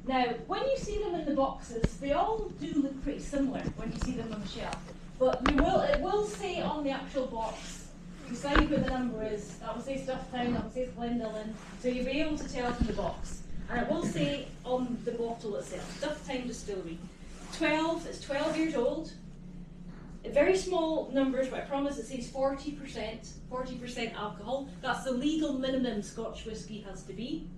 Now, when you see them in the boxes, they all do look pretty similar when you see them on the shelf. But it will say on the actual box, beside where the number is, that will say Stufftown, that will say Glendalen, so you'll be able to tell from the box. And it will say on the bottle itself, Stufftown Distillery. 12, it's 12 years old. Very small numbers, but I promise it says 40% alcohol. That's the legal minimum Scotch whisky has to be.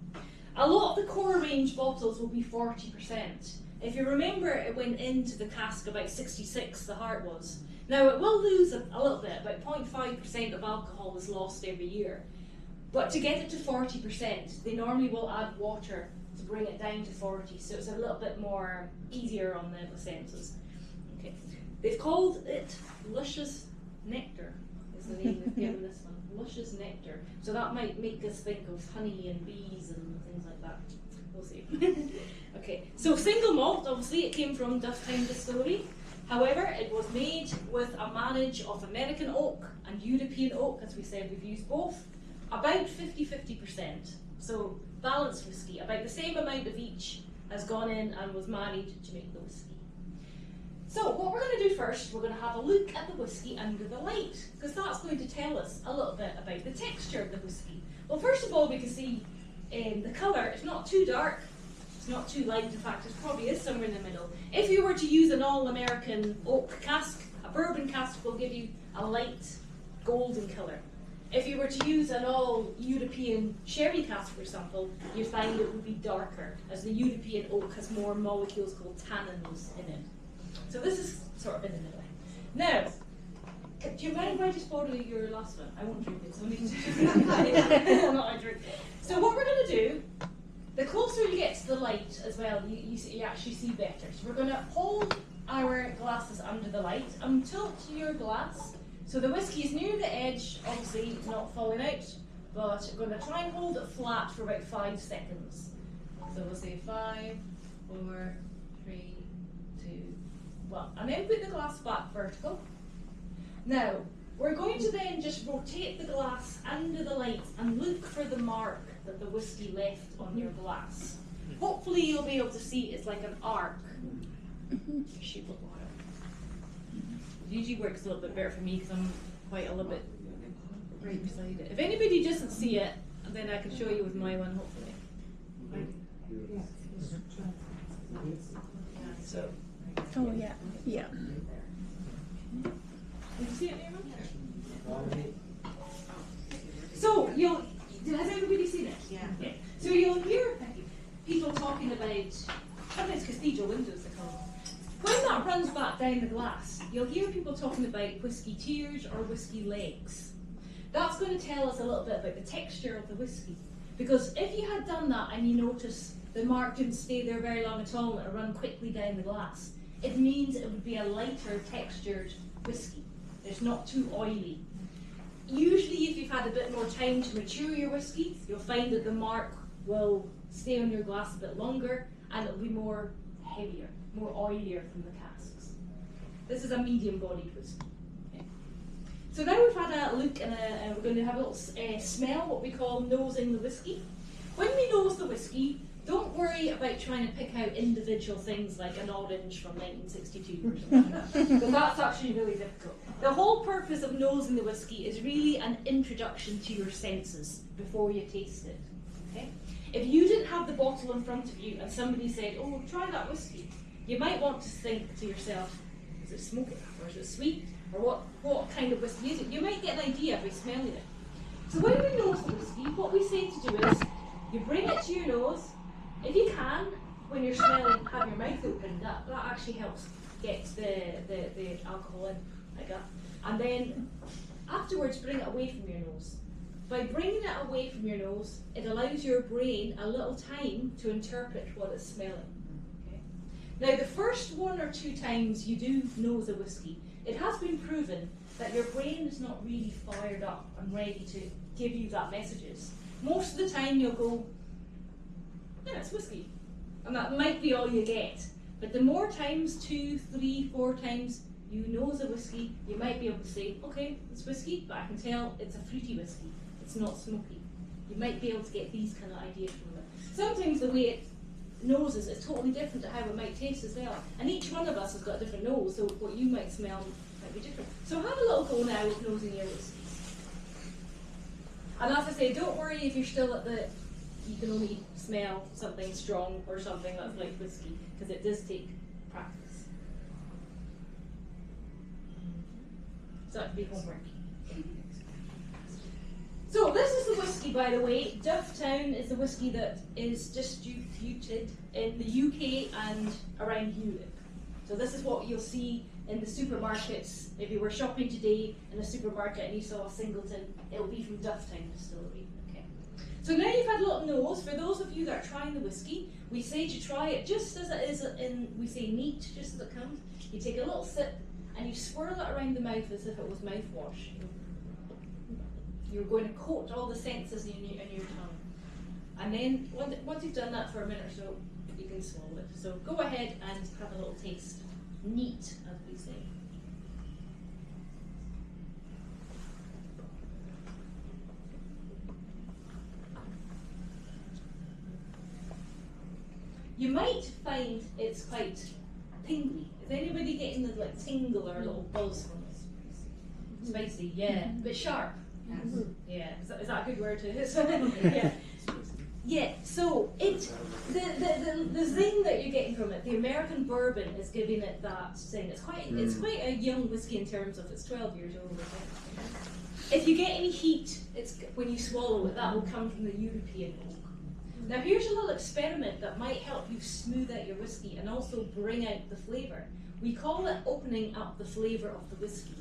A lot of the core range bottles will be 40%. If you remember, it went into the cask about 66, the heart was. Now it will lose a little bit, about 0.5% of alcohol is lost every year. But to get it to 40%, they normally will add water to bring it down to 40, so it's a little bit more easier on the senses. Okay. They've called it Luscious Nectar, is the name they've given this one. Luscious Nectar. So that might make us think of honey and bees and things like that. We'll see. Okay, so single malt, obviously, it came from Dufftown Distillery. However, it was made with a marriage of American oak and European oak, as we said, we've used both. About 50-50%. So balanced whisky, about the same amount of each has gone in and was married to make the whisky. So what we're going to do first, we're going to have a look at the whisky under the light, because that's going to tell us a little bit about the texture of the whisky. Well, first of all, we can see the colour. It's not too dark, it's not too light. In fact, it probably is somewhere in the middle. If you were to use an all-American oak cask, a bourbon cask will give you a light golden colour. If you were to use an all-European sherry cask, for example, you'd find it would be darker, as the European oak has more molecules called tannins in it. So this is sort of in the middle. Now, do you mind if I just borrow your last one? I won't drink it, so I need to not drink. So what we're going to do, the closer you get to the light as well, you actually see better. So we're going to hold our glasses under the light and tilt your glass. So the whiskey is near the edge, obviously not falling out, but we're going to try and hold it flat for about 5 seconds. So we'll say 5, 4, 3, 2, 1. And then put the glass back vertical. Now, we're going to then just rotate the glass under the light and look for the mark that the whisky left on your glass. Hopefully you'll be able to see it's like an arc. Shape of water. It usually works a little bit better for me because I'm quite a little bit right beside it. If anybody doesn't see it, then I can show you with my one, hopefully. So. Oh yeah, yeah. Did you see it, Nirman? So has everybody seen it? Yeah. Okay. So you'll hear people talking about, sometimes cathedral windows they call them. When that runs back down the glass, you'll hear people talking about whiskey tears or whiskey legs. That's going to tell us a little bit about the texture of the whiskey. Because if you had done that and you notice the mark didn't stay there very long at all and it run quickly down the glass, it means it would be a lighter textured whiskey. It's not too oily. Usually if you've had a bit more time to mature your whiskey, you'll find that the mark will stay on your glass a bit longer and it'll be more heavier, more oilier from the casks. This is a medium bodied whiskey. Okay. So now we've had a look and we're going to have a little smell, what we call nosing the whiskey. When we nose the whiskey, don't worry about trying to pick out individual things like an orange from 1962 or something like that, because that's actually really difficult. The whole purpose of nosing the whiskey is really an introduction to your senses before you taste it. Okay? If you didn't have the bottle in front of you and somebody said, oh, try that whiskey, you might want to think to yourself, is it smoky or is it sweet? Or what kind of whiskey is it? You might get an idea by smelling it. So when we nose the whiskey, what we say to do is, you bring it to your nose. If you can, when you're smelling, have your mouth open. That actually helps get the alcohol in, like that. And then afterwards, bring it away from your nose. By bringing it away from your nose, it allows your brain a little time to interpret what it's smelling. Okay? Now, the first 1 or 2 times you do nose a whiskey, it has been proven that your brain is not really fired up and ready to give you that messages. Most of the time, you'll go, yeah, it's whiskey. And that might be all you get. But the more times, 2, 3, 4 times, you nose a whiskey, you might be able to say, okay, it's whiskey, but I can tell it's a fruity whiskey. It's not smoky. You might be able to get these kind of ideas from it. Sometimes the way it noses is totally different to how it might taste as well. And each one of us has got a different nose, so what you might smell might be different. So have a little go now with nosing your whiskies. And as I say, don't worry if you're still at the, you can only smell something strong or something that's like whiskey, because it does take practice. So that could be homework. So this is the whiskey, by the way. Dufftown is the whiskey that is distributed in the UK and around Europe. So this is what you'll see in the supermarkets. If you were shopping today in a supermarket and you saw a Singleton, it'll be from Dufftown Distillery. Okay. So now you've had a little nose. For those of you that are trying the whiskey, we say to try it just as it is in, we say neat, just as it comes. You take a little sip and you swirl it around the mouth as if it was mouthwash. You're going to coat all the senses in your tongue. And then once you've done that for a minute or so, you can swallow it. So go ahead and have a little taste. Neat, as we say. You might find it's quite tingly. Is anybody getting the like tingle or a little buzz from it? Spicy, yeah. A bit sharp. Yes. Yeah. Is that a good word to yeah. Yeah. So the zing that you're getting from it, the American bourbon is giving it that zing. It's quite a young whiskey in terms of it's 12 years old. I think. If you get any heat, it's when you swallow it, that will come from the European oak. Now here's a little experiment that might help you smooth out your whiskey and also bring out the flavour. We call it opening up the flavour of the whiskey.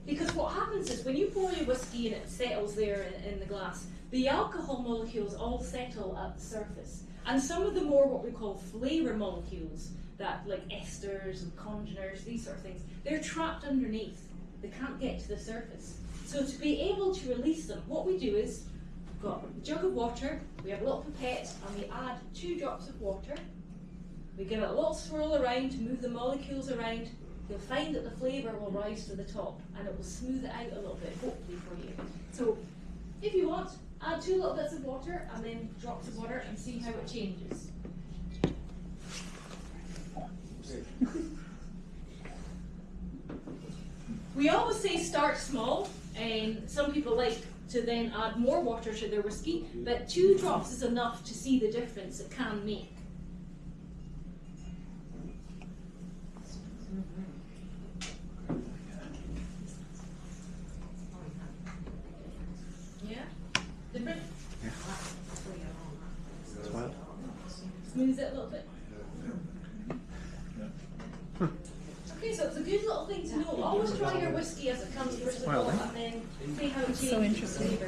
Because what happens is when you pour your whiskey and it settles there in the glass, the alcohol molecules all settle at the surface. And some of the more what we call flavour molecules, that like esters and congeners, these sort of things, they're trapped underneath. They can't get to the surface. So to be able to release them, what we do is, we've got a jug of water, we have a little pipette, and we add 2 drops of water. We give it a little swirl around to move the molecules around. You'll find that the flavour will rise to the top and it will smooth it out a little bit, hopefully for you. So if you want, add 2 little bits of water and then drops of water and see how it changes. We always say start small, and some people like to then add more water to their whiskey, but 2 drops is enough to see the difference it can make. Different? Yeah. Swell. Smooths it a little bit. Okay, so it's a good little thing to know. Always try your whiskey as it comes first of all, and then see how it changes. So interesting.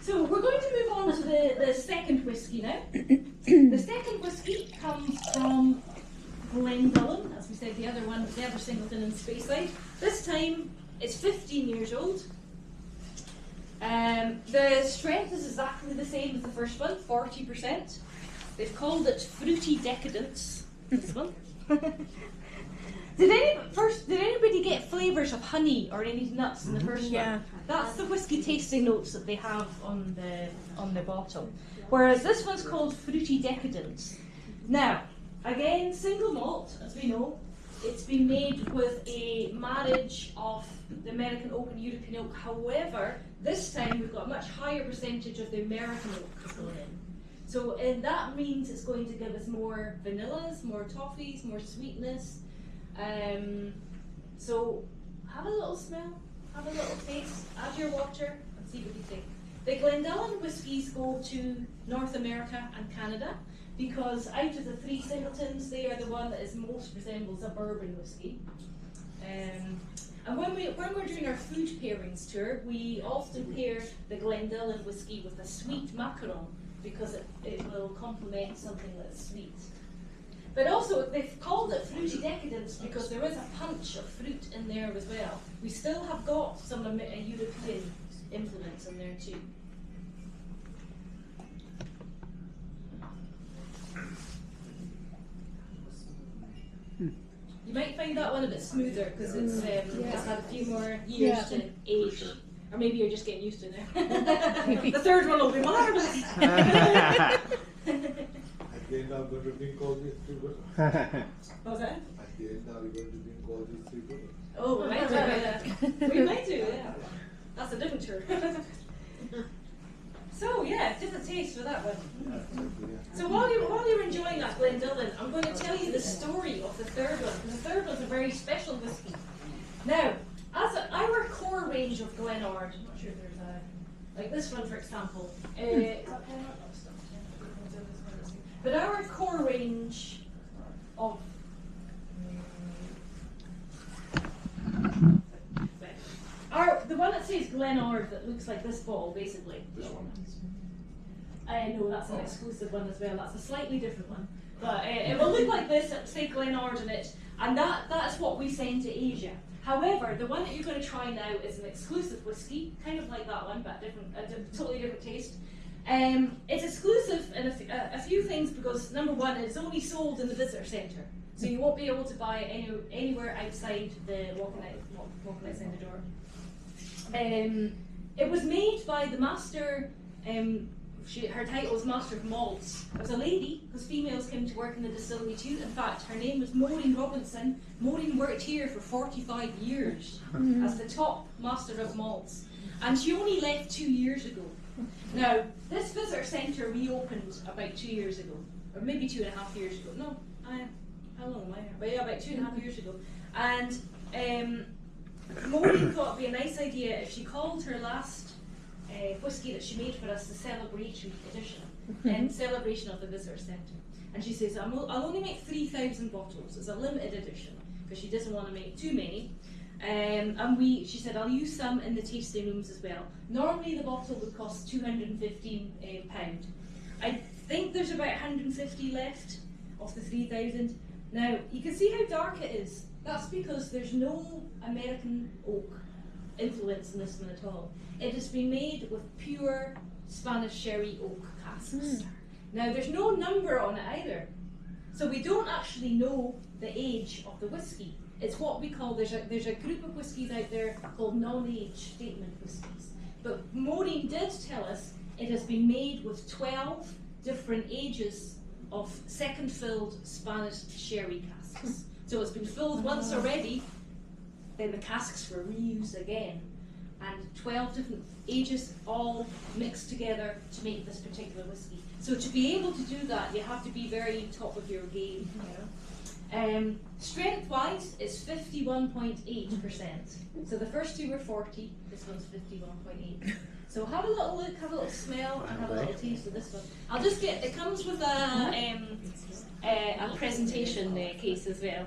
So we're going to move on to the second whiskey now. The second whiskey comes from Glendullan, as we said, the other Singleton in Speyside. This time it's 15 years old. The strength is exactly the same as the first one, 40%. They've called it Fruity Decadence, this one. Did anybody get flavours of honey or any nuts in the first one? That's the whiskey tasting notes that they have on the bottle. Whereas this one's called Fruity Decadence. Now, again, single malt, as we know. It's been made with a marriage of the American oak and European oak. However, this time we've got a much higher percentage of the American oak going in. So that means it's going to give us more vanillas, more toffees, more sweetness. So have a little smell, have a little taste, add your water and see what you think. The Glendullan whiskies go to North America and Canada, because out of the 3 Singletons, they are the one that is most resembles a bourbon whiskey. And when we're doing our food pairings tour, we often pair the Glendullan whiskey with a sweet macaron, because it will complement something that's sweet. But also, they've called it Fruity Decadence because there is a punch of fruit in there as well. We still have got some European influence in there too. You might find that one a bit smoother because it's had a few more years to age. Or maybe you're just getting used to it now. The third one will be marvellous. the end, I'm going to drink all these three bottles. What was that? At the end, are we going to drink all these three bottles? Oh, we might do, yeah. We might do, yeah. That's a different tour. So yeah, different taste for that one. So while you're enjoying that Glendullan, I'm going to tell you the story of the third one, because the third one's a very special whiskey. Now, as our core range of Glenard, I'm not sure if there's a, like this one for example, is that pen? Oh, it's not pen. But our core range of the one that says Glenard that looks like this bottle, basically. This one. No, that's an exclusive one as well. That's a slightly different one. But it will look like this, say Glenard in it, and that's what we send to Asia. However, the one that you're going to try now is an exclusive whiskey, kind of like that one, but a totally different taste. It's exclusive in a few things because, number one, it's only sold in the visitor centre. So you won't be able to buy it anywhere outside the walking outside the door. It was made by the master, her title was Master of Malts. It was a lady, because females came to work in the distillery too. In fact, her name was Maureen Robinson. Maureen worked here for 45 years as the top Master of Malts. And she only left 2 years ago. Now, this visitor centre reopened about 2 years ago, or maybe 2.5 years ago. No, how long am I here? But yeah, about 2.5 years ago. And Maureen thought it'd be a nice idea if she called her last whiskey that she made for us the celebratory edition, in celebration of the visitor centre. And she says, I'll only make 3,000 bottles as a limited edition, because she doesn't want to make too many. And she said, I'll use some in the tasting rooms as well. Normally the bottle would cost £215. I think there's about 150 left of the 3,000. Now, you can see how dark it is. That's because there's no American oak influence in this one at all. It has been made with pure Spanish sherry oak casks. Now, there's no number on it either. So we don't actually know the age of the whiskey. It's what we call, there's a group of whiskies out there called non-age statement whiskies. But Maureen did tell us it has been made with 12 different ages of second filled Spanish sherry casks. So it's been filled once already, then the casks were reused again. And 12 different ages all mixed together to make this particular whiskey. So to be able to do that, you have to be very top of your game. Strength-wise, it's 51.8%. So the first two were 40, this one's 51.8. So have a little look, have a little smell, and have a little taste of this one. I'll just get, it comes with a presentation case as well.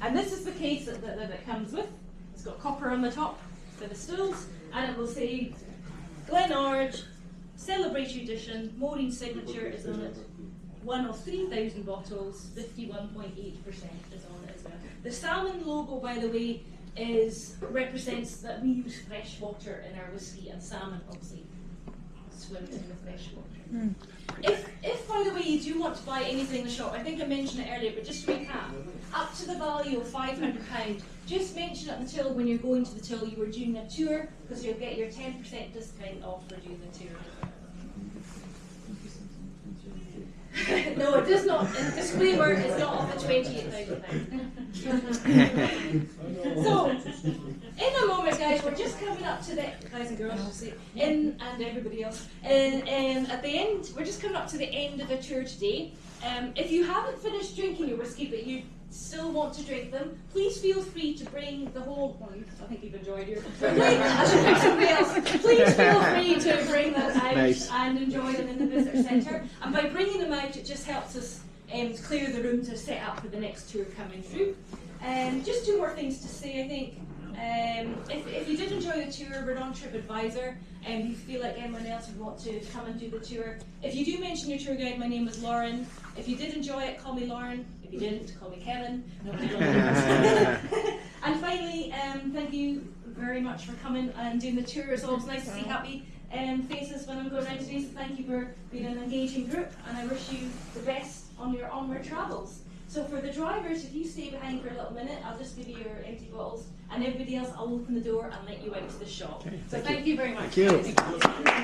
And this is the case that it comes with. It's got copper on the top for the stills, and it will say Glenard, Celebratory Edition, Maureen's signature is on it. One of 3,000 bottles, 51.8% is on it as well. The salmon logo, by the way, represents that we use fresh water in our whiskey, and salmon obviously swims in the fresh water. If, by the way, you do want to buy anything in the shop, I think I mentioned it earlier, but just to recap, up to the value of £500, just mention at the till when you're going to the till you were doing a tour, because you'll get your 10% discount off for doing the tour. No, it does not. Disclaimer, it's not off the £28,000. So, in a moment, guys, we're just coming up to the guys and girls, see, and everybody else. And at the end, we're just coming up to the end of the tour today. If you haven't finished drinking your whiskey, but you still want to drink them, please feel free to bring the whole one. I think you've enjoyed yours. Please feel free to bring them out and enjoy them in the visitor centre. And by bringing them out, it just helps us clear the room to set up for the next tour coming through. Just two more things to say, I think. If you did enjoy the tour, we're on TripAdvisor, and you feel like anyone else would want to come and do the tour. If you do mention your tour guide, my name is Lauren. If you did enjoy it, call me Lauren. If you didn't, call me Kevin. No, I don't. And finally, thank you very much for coming and doing the tour. It's always nice to see happy faces when I'm going around today, so thank you for being an engaging group, and I wish you the best on your onward travels. So for the drivers, if you stay behind for a little minute, I'll just give you your empty bottles, and everybody else, I'll open the door and let you out to the shop. Okay, So thank you. thank you very much. Thank you. Guys.